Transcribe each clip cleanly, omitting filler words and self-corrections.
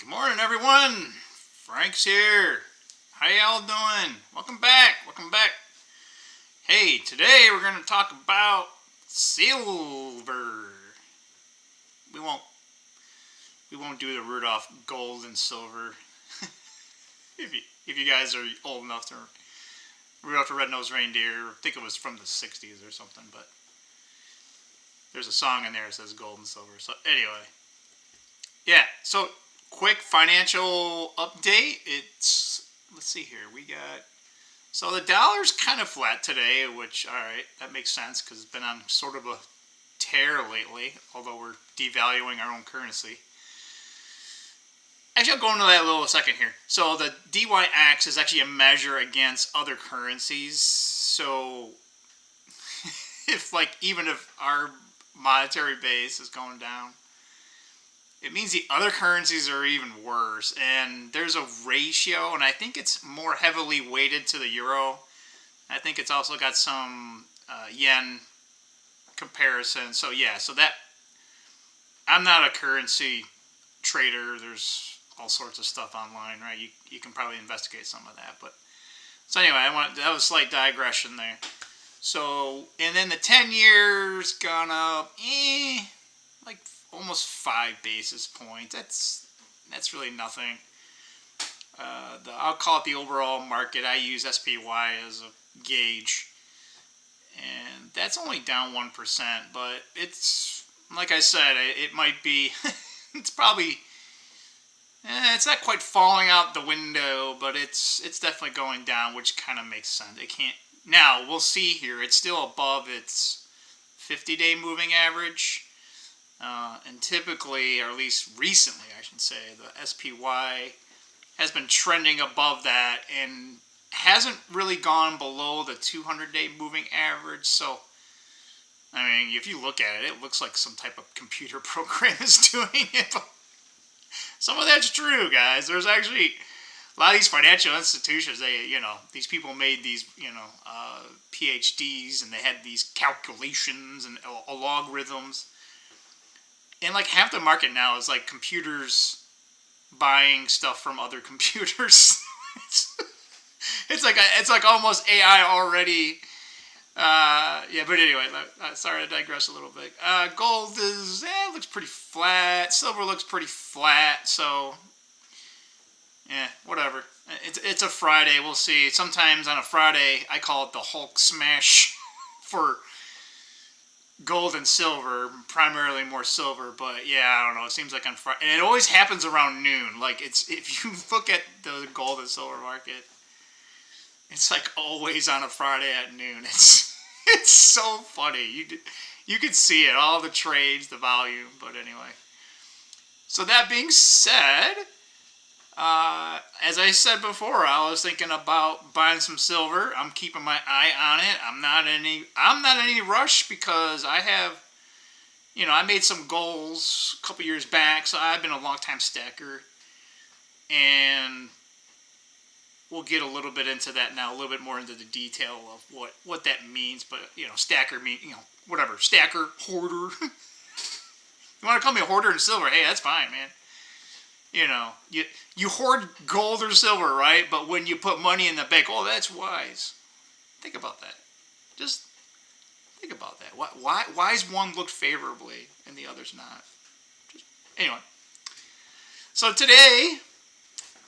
Good morning, everyone. Frank's here. How y'all doing? Welcome back. Welcome back. Hey, today we're going to talk about silver. We won't we won't do the Rudolph gold and silver. if you guys are old enough to Rudolph the Red-Nosed Reindeer, I think it was from the 60s or something, but there's a song in there that says gold and silver. So anyway, yeah, so quick financial update. Let's see here. So the dollar's kind of flat today, which, all right, that makes sense because it's been on sort of a tear lately, although we're devaluing our own currency. Actually, I'll go into that a little second here. So the DYX is actually a measure against other currencies. So even if our monetary base is going down, it means the other currencies are even worse. And there's a ratio, and I think it's more heavily weighted to the euro. I think it's also got some yen comparison. So yeah, I'm not a currency trader. There's all sorts of stuff online, right? You can probably investigate some of that. But so anyway, that was a slight digression there. So, and then the 10 years gone up, like almost 5 basis points. That's really nothing. I'll call it the overall market. I use SPY as a gauge, and that's only down 1%. But it's like I said, it might be. It's probably. It's not quite falling out the window, but it's definitely going down, which kind of makes sense. It can't. Now we'll see here. It's still above its 50-day moving average. And typically, or at least recently, I should say, the SPY has been trending above that and hasn't really gone below the 200-day moving average. So, I mean, if you look at it, it looks like some type of computer program is doing it. But some of that's true, guys. There's actually a lot of these financial institutions. These people made these, PhDs, and they had these calculations and logarithms. And like half the market now is like computers buying stuff from other computers. it's like almost AI already. But anyway, sorry to digress a little bit. Gold looks pretty flat. Silver looks pretty flat. So whatever. It's a Friday. We'll see. Sometimes on a Friday, I call it the Hulk smash for gold and silver, primarily more silver, but yeah, I don't know. It seems like on Friday, and it always happens around noon. Like if you look at the gold and silver market, it's like always on a Friday at noon. It's so funny. You could see it, all the trades, the volume. But anyway, so that being said, as I said before, I was thinking about buying some silver. I'm keeping my eye on it. I'm not in any rush because I have, I made some goals a couple years back, so I've been a long time stacker, and we'll get a little bit into that now, a little bit more into the detail of what that means. But stacker mean whatever, stacker, hoarder. You want to call me a hoarder in silver? Hey, that's fine, man. You hoard gold or silver, right? But when you put money in the bank, that's wise. Think about that. Just think about that. Why is one looked favorably and the other's not? Anyway. So today,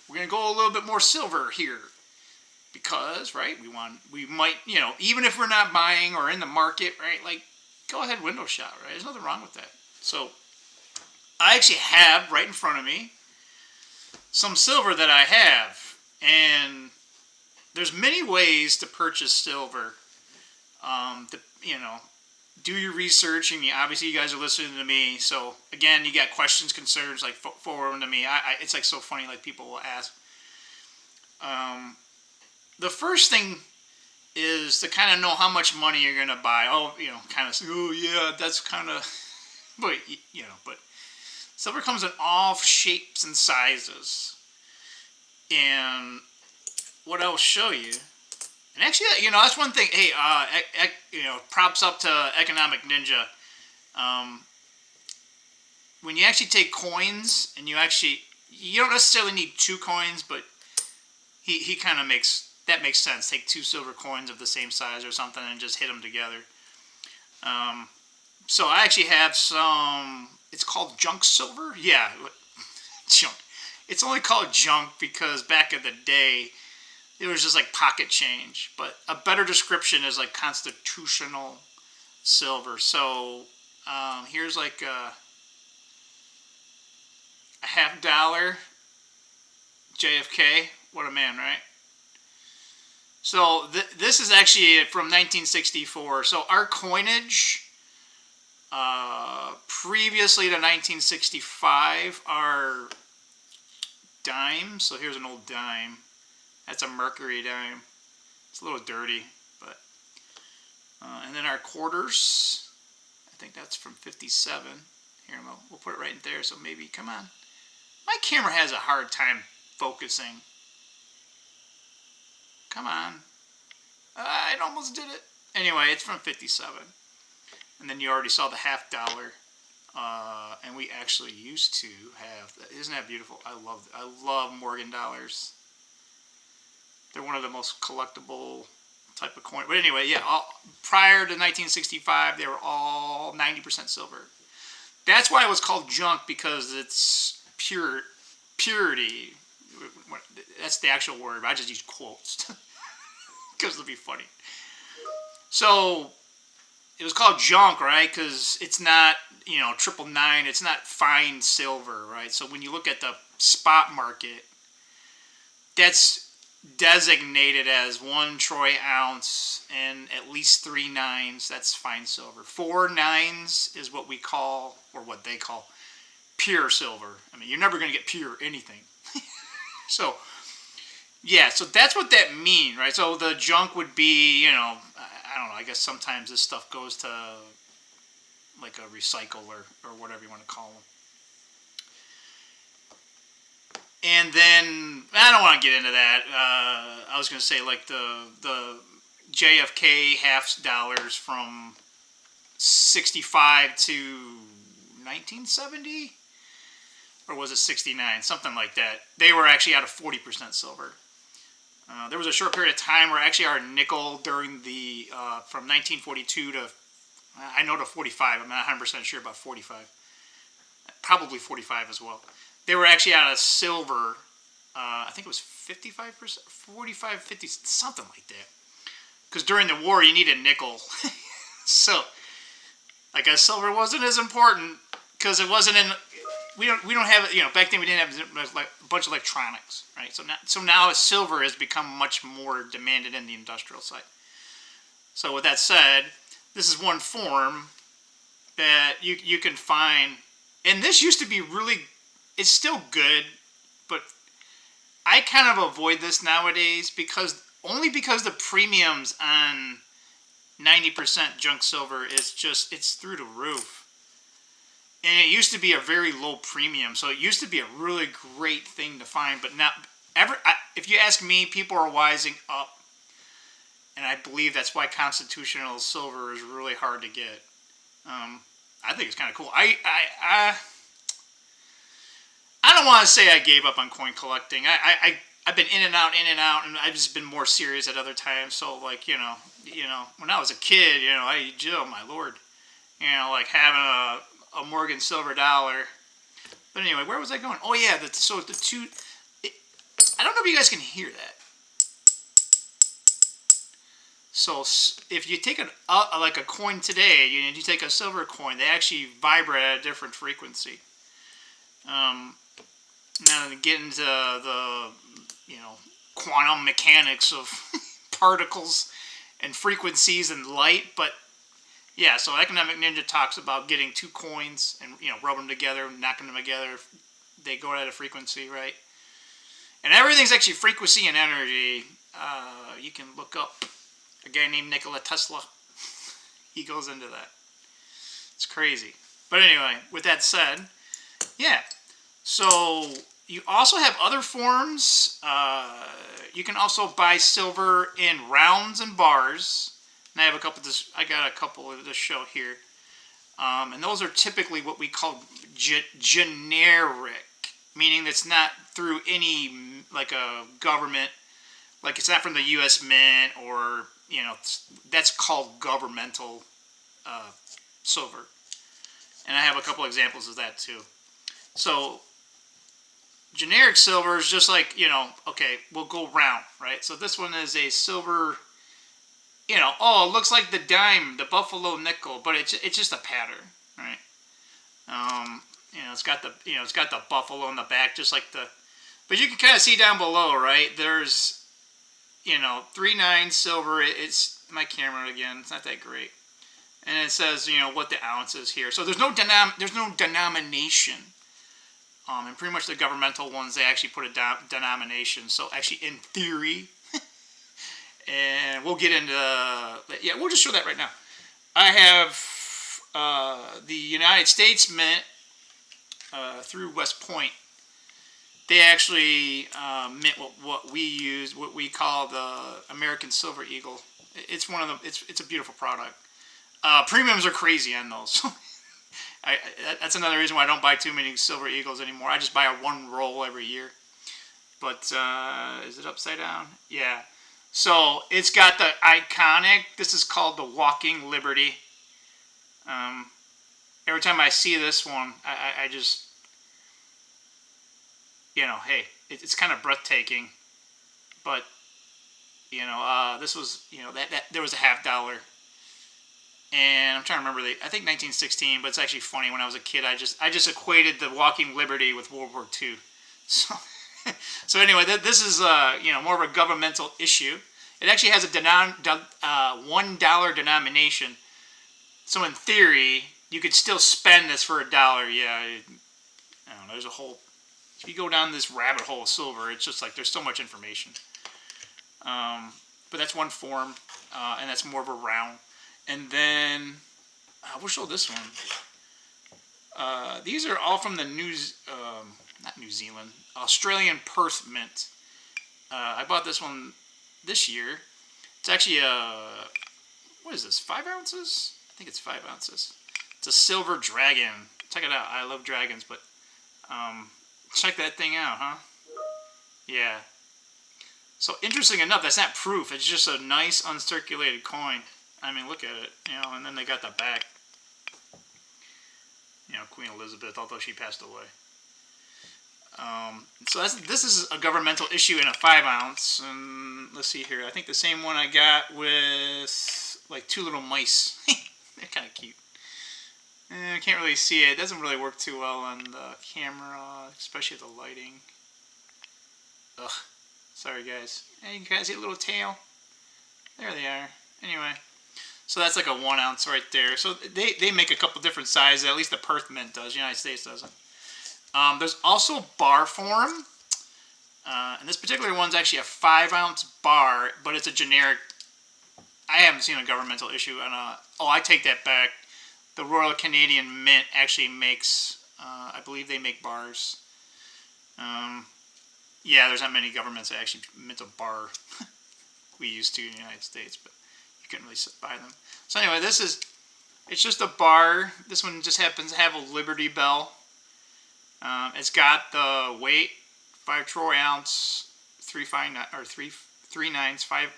we're going to go a little bit more silver here. Because, right, we might, even if we're not buying or in the market, right, like, go ahead, window shop, right? There's nothing wrong with that. So, I actually have right in front of me some silver that I have, and there's many ways to purchase silver. Do your research, and obviously you guys are listening to me. So again, you got questions, concerns, like forward them to me. It's like so funny, like people will ask. The first thing is to kind of know how much money you're gonna buy. That's kind of, but silver comes in all shapes and sizes. And what I'll show you, and actually, that's one thing. Hey, props up to Economic Ninja. When you actually take coins and you actually you don't necessarily need 2 coins, but he kind of makes sense. Take 2 silver coins of the same size or something and just hit them together. So I actually have some. It's called junk silver. Yeah, junk. It's only called junk because back in the day, it was just like pocket change. But a better description is like constitutional silver. So here's like a $50 JFK. What a man, right? So this is actually from 1964. So our coinage previously to 1965 are dimes. So here's an old dime. That's a Mercury dime. It's a little dirty, but and then our quarters. I think that's from 57. Here, we'll put it right in there. So maybe, come on. My camera has a hard time focusing. Come on. I almost did it. Anyway, it's from 57. And then you already saw the $50. And we actually used to have, isn't that beautiful? I love Morgan dollars. They're one of the most collectible type of coin. But anyway, yeah, prior to 1965, they were all 90% silver. That's why it was called junk, because it's purity. That's the actual word. I just use quotes because it'll be funny. So it was called junk, right? Because it's not, 999. It's not fine silver, right? So when you look at the spot market, that's designated as 1 troy ounce and at least 3 nines. That's fine silver. 4 nines is what we call, or what they call, pure silver. I mean, you're never going to get pure anything. So, yeah, so that's what that means, right? So the junk would be, I don't know, I guess sometimes this stuff goes to like a recycle or whatever you want to call them. And then, I don't want to get into that. I was going to say like the JFK $50 from 65 to 1970? Or was it 69? Something like that. They were actually out of 40% silver. There was a short period of time where actually our nickel during the, from 1942 to, I know to 45, I'm not 100% sure about 45. Probably 45 as well. They were actually out of silver, I think it was 55%, 45, 50, something like that. Because during the war you needed nickel. So, I guess silver wasn't as important because it wasn't in, we don't have, back then we didn't have like a bunch of electronics, right? So now silver has become much more demanded in the industrial side. So with that said, this is one form that you can find, and this used to be really, it's still good, but I kind of avoid this nowadays because the premiums on 90% junk silver is just, it's through the roof. And it used to be a very low premium, so it used to be a really great thing to find. But now, if you ask me, people are wising up, and I believe that's why constitutional silver is really hard to get. I think it's kind of cool. I don't want to say I gave up on coin collecting. I've been in and out, and I've just been more serious at other times. So like when I was a kid, oh my lord, like having a Morgan silver dollar. But anyway, where was I going? Oh yeah, I don't know if you guys can hear that. So if you take like a coin today, you take a silver coin, they actually vibrate at a different frequency. Now to get into the quantum mechanics of particles and frequencies and light, but yeah, so Economic Ninja talks about getting 2 coins and rub them together, knocking them together. They go at a frequency, right? And everything's actually frequency and energy. You can look up a guy named Nikola Tesla. He goes into that. It's crazy. But anyway, with that said, yeah. So you also have other forms. You can also buy silver in rounds and bars. And I got a couple of this show here. And those are typically what we call generic meaning it's not through any like a government, like it's not from the U.S. Mint or that's called governmental silver. And I have a couple examples of that too. So generic silver is just like, okay, we'll go round, right? So this one is a silver, oh, it looks like the dime, the buffalo nickel, but it's just a pattern, right? It's got the buffalo in the back, just like but you can kind of see down below, right? There's, 3/9 silver. It's my camera again. It's not that great. And it says, what the ounce is here. So there's no denomination. And pretty much the governmental ones, they actually put a denomination. So actually, in theory, and we'll get into, we'll just show that right now. I have the United States Mint through West Point. They actually mint what we use, what we call the American Silver Eagle. It's one of the, it's a beautiful product. Premiums are crazy on those. That's another reason why I don't buy too many Silver Eagles anymore. I just buy a one roll every year. But is it upside down? Yeah. So it's got the iconic. This is called the Walking Liberty. Every time I see this one, I just, hey, it's kind of breathtaking. But this was, that there was a $50. And I'm trying to remember I think 1916, but it's actually funny. When I was a kid, I just equated the Walking Liberty with World War II. So, so anyway, this is more of a governmental issue. It actually has a $1 denomination. So in theory, you could still spend this for $1. Yeah, I don't know. There's a whole. If you go down this rabbit hole of silver, it's just like there's so much information. But that's one form, and that's more of a round. And then we'll show this one. These are all from the not New Zealand, Australian Perth Mint. I bought this one this year. It's actually what is this? 5 ounces? I think it's 5 ounces. It's a silver dragon. Check it out. I love dragons, but check that thing out, huh? Yeah. So interesting enough, that's not proof. It's just a nice uncirculated coin. I mean, look at it, and then they got the back. Queen Elizabeth, although she passed away. So this is a governmental issue in a 5 ounce. And let's see here. I think the same one I got with like 2 little mice. They're kind of cute. I can't really see it. It doesn't really work too well on the camera, especially the lighting. Ugh. Sorry, guys. Hey, you guys see a little tail? There they are. Anyway. So that's like a 1 ounce right there. So they make a couple different sizes. At least the Perth Mint does. The United States doesn't. There's also bar form. And this particular one's actually a 5 ounce bar, but it's a generic. I haven't seen a governmental issue on I take that back. The Royal Canadian Mint actually makes, I believe they make bars. Yeah, there's not many governments that actually mint a bar. We used to in the United States, but you couldn't really buy them. So anyway, it's just a bar. This one just happens to have a Liberty Bell. It's got the weight, 5 troy ounce, 3/9, 5.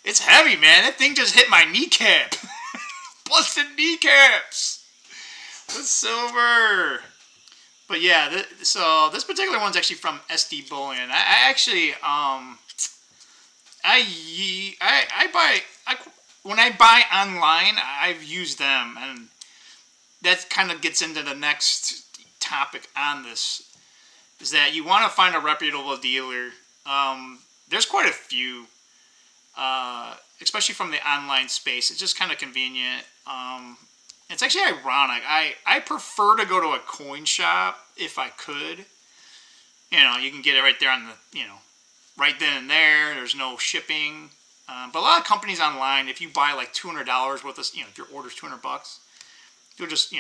It's heavy, man. That thing just hit my kneecap. Busted kneecaps. The silver. But yeah, so this particular one's actually from SD Bullion. I actually when I buy online, I've used them, and that kind of gets into the next topic on this. Is that you want to find a reputable dealer. There's quite a few, especially from the online space. It's just kind of convenient. It's actually ironic. I prefer to go to a coin shop if I could. You can get it right there on the, right then and there. There's no shipping. But a lot of companies online, if you buy like $200 worth of, if your order's $200, you'll just,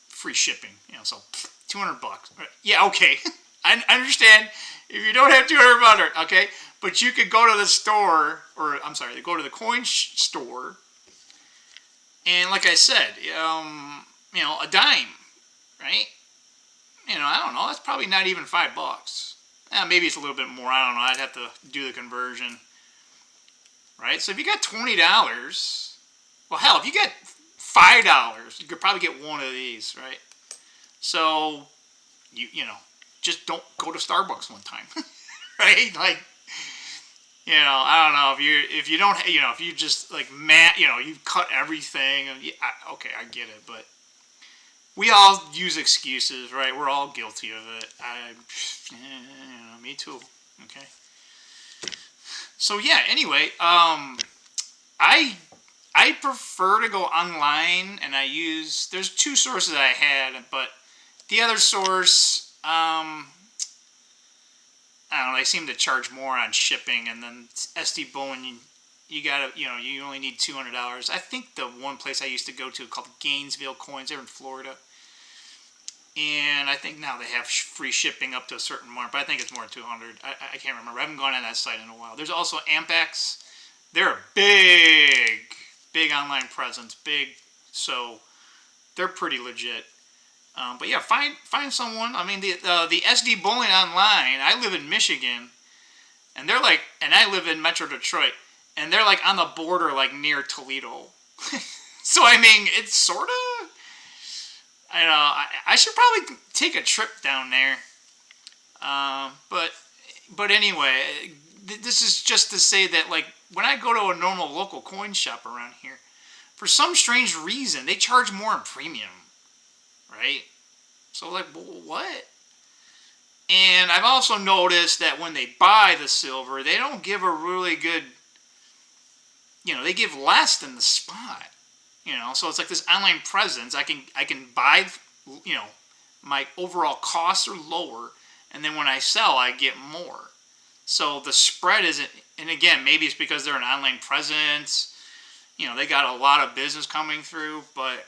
free shipping. So $200. Yeah, okay. I understand if you don't have $200, okay? But you could go to the store, go to the coin store. And like I said, a dime, right? I don't know. That's probably not even $5. Maybe it's a little bit more. I don't know. I'd have to do the conversion, right? So if you got $20, well, hell, if you get $5, you could probably get one of these, right? So just don't go to Starbucks one time, right? Like, I don't know if you don't, if you just like you cut everything. And okay, I get it, but we all use excuses, right? We're all guilty of it. Me too. Okay. So yeah. Anyway, I prefer to go online, and there's two sources I had, but the other source, I don't know, they seem to charge more on shipping, and then SD Bowen, you gotta, you only need $200. I think the one place I used to go to called Gainesville Coins, they're in Florida, and I think now they have free shipping up to a certain mark, but I think it's more than 200. I can't remember. I haven't gone on that site in a while. There's also Ampex. They're a big online presence, so they're pretty legit. But yeah, find someone. I mean, the SD Bowling Online. I live in Michigan, and they're like, and I live in Metro Detroit, and they're like on the border, like near Toledo. So I mean, it's sort of. I know. I should probably take a trip down there. But anyway, this is just to say that like when I go to a normal local coin shop around here, for some strange reason they charge more in premium. Right? So like, what? And I've also noticed that when they buy the silver, they don't give a really good, they give less than the spot. So it's like this online presence. I can buy, my overall costs are lower, and then when I sell, I get more. So the spread isn't, and again, maybe it's because they're an online presence. They got a lot of business coming through, but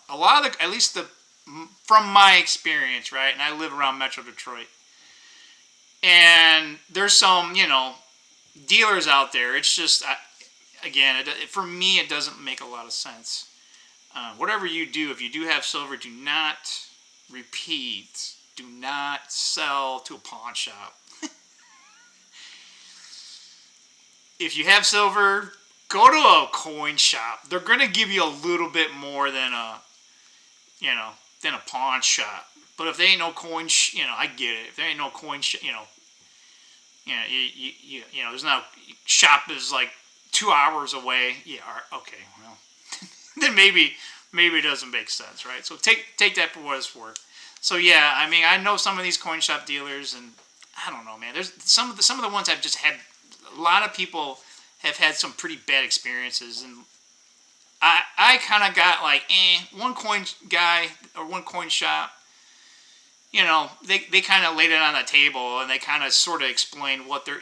a lot of at least from my experience, right? And I live around Metro Detroit, and there's some, dealers out there. It's just, again, for me, it doesn't make a lot of sense. Whatever you do, if you do have silver, do not repeat. Do not sell to a pawn shop. If you have silver, go to a coin shop. They're going to give you a little bit more than a pawn shop. But if they ain't no coin, I get it. If there ain't no coin, there's no shop is like 2 hours away. Yeah, okay, well, then maybe it doesn't make sense, right? So take that for what it's worth. So yeah, I mean, I know some of these coin shop dealers, and I don't know, man. There's some of the ones I've just had. A lot of people have had some pretty bad experiences, and I kind of got like, one coin guy or one coin shop. They kind of laid it on the table, and they kind of sort of explained what they're,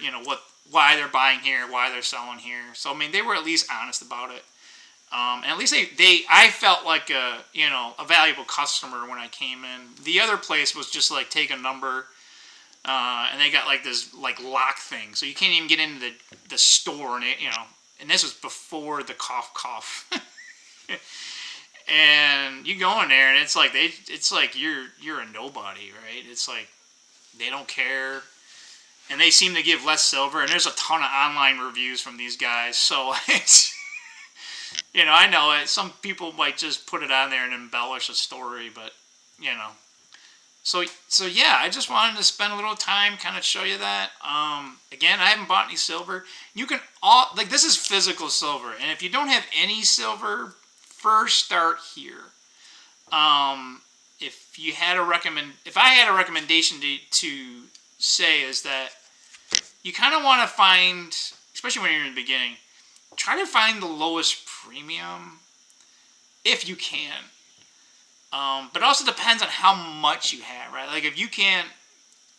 why they're buying here, why they're selling here. So I mean, they were at least honest about it. And at least I felt like a valuable customer when I came in. The other place was just like take a number, and they got like this like lock thing, so you can't even get into the store, and and this was before the cough. And you go in there, and it's like you're a nobody, right? It's like they don't care, and they seem to give less silver. And there's a ton of online reviews from these guys, so it's. I know it. Some people might just put it on there and embellish a story, but So yeah, I just wanted to spend a little time, kind of show you that. Again, I haven't bought any silver. You can this is physical silver, and if you don't have any silver, first start here. If I had a recommendation to say is that you kind of want to find, especially when you're in the beginning, try to find the lowest premium if you can. But it also depends on how much you have, right? Like if you can't,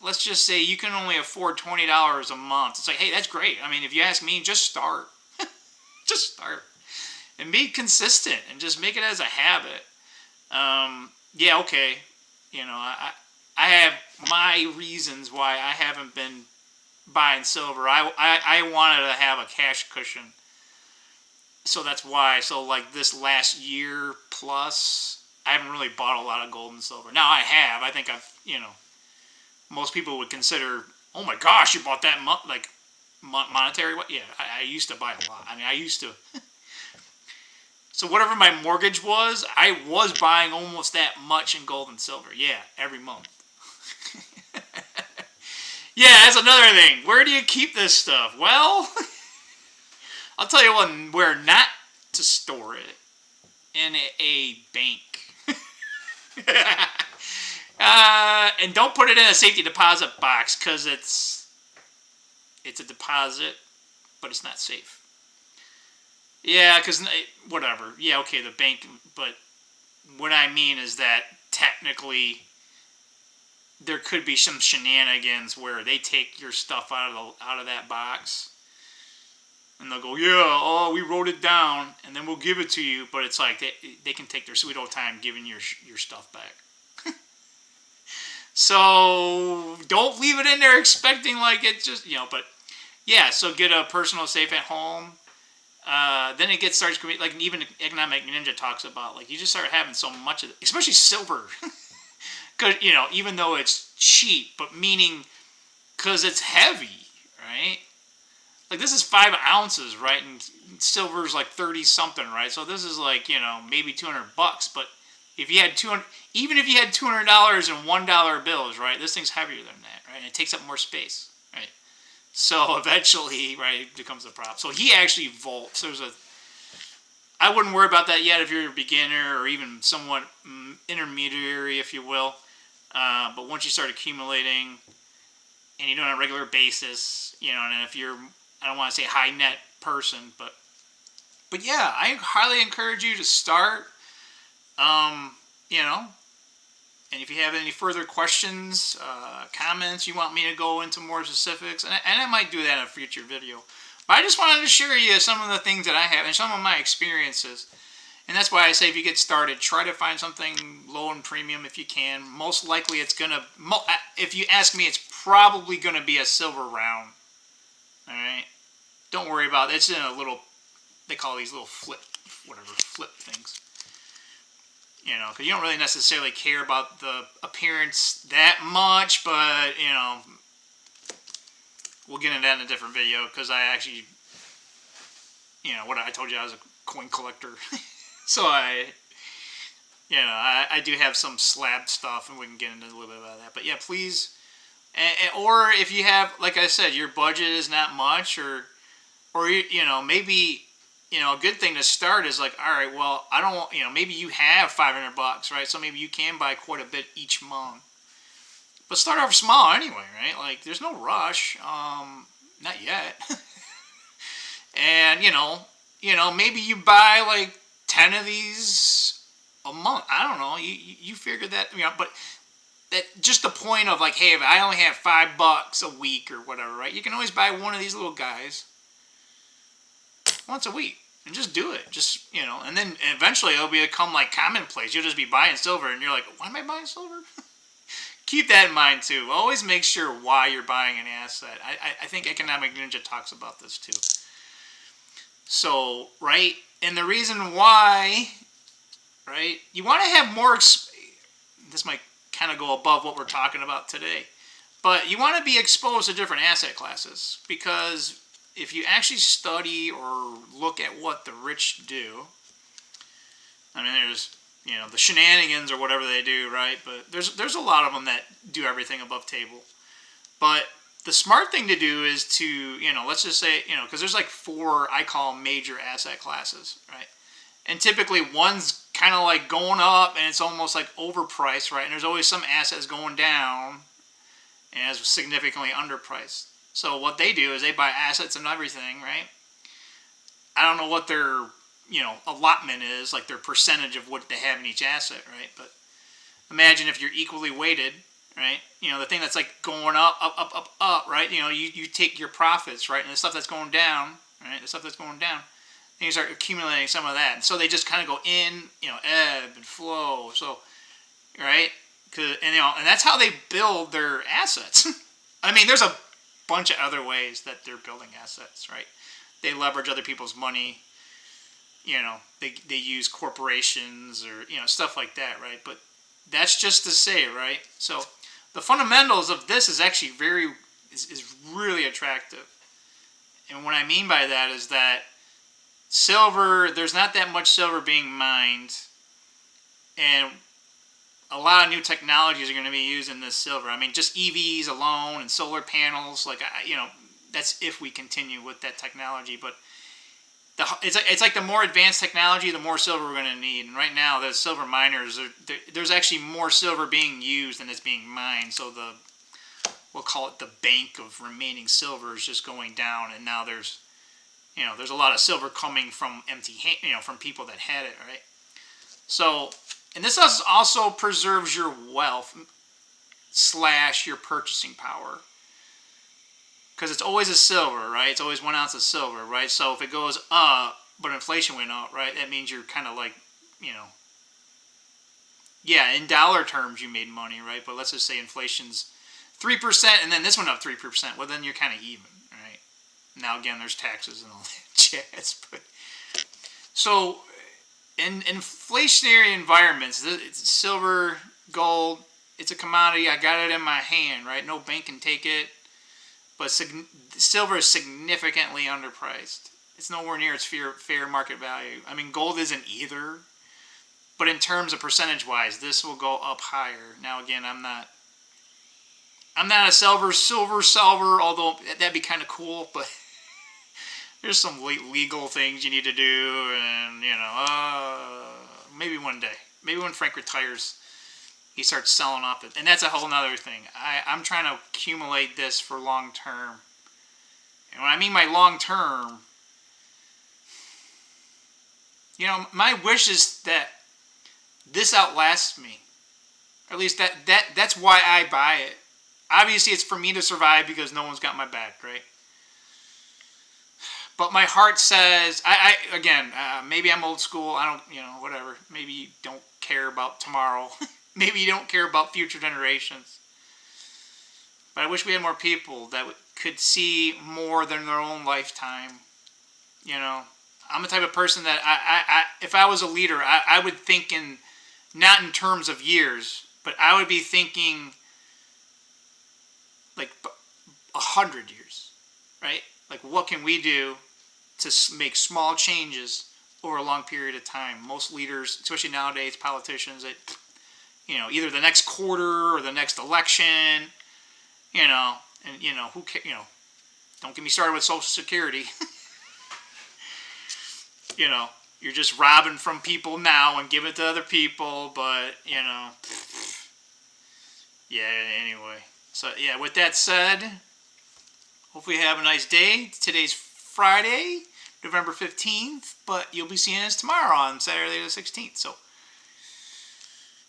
let's just say you can only afford $20 a month. It's like, hey, that's great. I mean, if you ask me, just start. Just start. And be consistent and just make it as a habit. Yeah, okay. I have my reasons why I haven't been buying silver. I wanted to have a cash cushion. So that's why. So like this last year plus, I haven't really bought a lot of gold and silver. Now I have. I think I've, most people would consider, oh my gosh, you bought that like monetary. What? Yeah, I used to buy a lot. I mean, I used to. So whatever my mortgage was, I was buying almost that much in gold and silver. Yeah, every month. Yeah, that's another thing. Where do you keep this stuff? Well, I'll tell you where not to store it. In a bank. And don't put it in a safety deposit box because it's a deposit, but it's not safe. Yeah, because whatever. Yeah, okay, the bank. But what I mean is that technically there could be some shenanigans where they take your stuff out of that box, and they'll go, yeah, oh, we wrote it down, and then we'll give it to you. But it's like they can take their sweet old time giving your stuff back. So don't leave it in there expecting like it just, but yeah, so get a personal safe at home. Then it starts, like even Economic Ninja talks about, like you just start having so much of it, especially silver. Because, even though it's cheap, but meaning because it's heavy, right? Like this is 5 ounces, right? And silver's like 30 something, right? So this is like, maybe $200. But if you had even if you had $200 in $1 bills, right? This thing's heavier than that, right? And it takes up more space, right? So eventually, right, it becomes a problem. So he actually vaults. I wouldn't worry about that yet if you're a beginner or even somewhat intermediary, if you will. But once you start accumulating and you do it on a regular basis, and if you're, I don't want to say high net person, but yeah, I highly encourage you to start. And if you have any further questions, comments, you want me to go into more specifics, and I might do that in a future video. But I just wanted to share you some of the things that I have and some of my experiences. And that's why I say if you get started, try to find something low in premium if you can. Most likely it's going to, if you ask me, it's probably going to be a silver round. All right? Don't worry about it. It's in a little, they call these little flip things. Because you don't really necessarily care about the appearance that much, but, we'll get into that in a different video, because I actually, what I told you, I was a coin collector. So I do have some slab stuff, and we can get into a little bit about that. But yeah, please, or if you have, like I said, your budget is not much, or maybe, a good thing to start is like, all right, well, I don't want, maybe you have $500, right? So maybe you can buy quite a bit each month. But start off small anyway, right? Like, there's no rush. Not yet. And, maybe you buy like 10 of these a month. I don't know. You figure that, but that just the point of like, hey, if I only have $5 a week or whatever, right? You can always buy one of these little guys once a week and just do it. Just, and then eventually it'll become like commonplace. You'll just be buying silver and you're like, why am I buying silver? Keep that in mind too. Always make sure why you're buying an asset. I think Economic Ninja talks about this too. So, right, and the reason why, right, you want to have more, this might kind of go above what we're talking about today, but you want to be exposed to different asset classes, because if you actually study or look at what the rich do, I mean, there's, the shenanigans or whatever they do, right? But there's a lot of them that do everything above table. But the smart thing to do is to, let's just say, because there's like 4, I call major asset classes, right? And typically one's kind of like going up and it's almost like overpriced, right? And there's always some assets going down and it's significantly underpriced. So what they do is they buy assets and everything, right? I don't know what their, allotment is, like their percentage of what they have in each asset, right? But imagine if you're equally weighted, right? The thing that's like going up, right? You take your profits, right? And the stuff that's going down, right? The stuff that's going down, and you start accumulating some of that. And so they just kind of go in, ebb and flow. So, right? And that's how they build their assets. I mean, there's a bunch of other ways that they're building assets, right? They leverage other people's money. they use corporations or stuff like that, right? But that's just to say, right? So the fundamentals of this is actually is really attractive. And what I mean by that is that silver, there's not that much silver being mined, and a lot of new technologies are going to be used in this silver. I mean, just EVs alone and solar panels, that's if we continue with that technology. But it's like the more advanced technology, the more silver we're going to need. And right now, the silver miners, there's actually more silver being used than is being mined. So we'll call it the bank of remaining silver is just going down, and now there's a lot of silver coming from from people that had it, right? So, and this also preserves your wealth / your purchasing power, because it's always a silver, right? It's always 1 ounce of silver, right? So if it goes up, but inflation went up, right? That means you're kind of like, yeah, in dollar terms you made money, right? But let's just say inflation's 3%, and then this went up 3%. Well, then you're kind of even, right? Now again, there's taxes and all that jazz, but so in inflationary environments, it's silver, gold, it's a commodity. I got it in my hand, right? No bank can take it, but silver is significantly underpriced. It's nowhere near its fair market value. I mean, gold isn't either, but in terms of percentage-wise, this will go up higher. Now again, I'm not a silver, although that'd be kind of cool, but there's some legal things you need to do, and, maybe one day. Maybe when Frank retires, he starts selling off it. And that's a whole other thing. I'm trying to accumulate this for long term. And when I mean by long term, my wish is that this outlasts me. Or at least that's why I buy it. Obviously, it's for me to survive because no one's got my back, right? But my heart says, maybe I'm old school. I don't, whatever. Maybe you don't care about tomorrow. Maybe you don't care about future generations. But I wish we had more people that could see more than their own lifetime. I'm the type of person that if I was a leader, I would think not in terms of years, but I would be thinking like 100 years, right? Like, what can we do to make small changes over a long period of time? Most leaders, especially nowadays, politicians, that either the next quarter or the next election, who cares? Don't get me started with Social Security. You're just robbing from people now and giving it to other people, but yeah. Anyway, so yeah. With that said, hopefully you have a nice day. Today's Friday, November 15th, but you'll be seeing us tomorrow on Saturday the 16th. So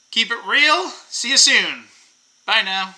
keep it real. See you soon. Bye now.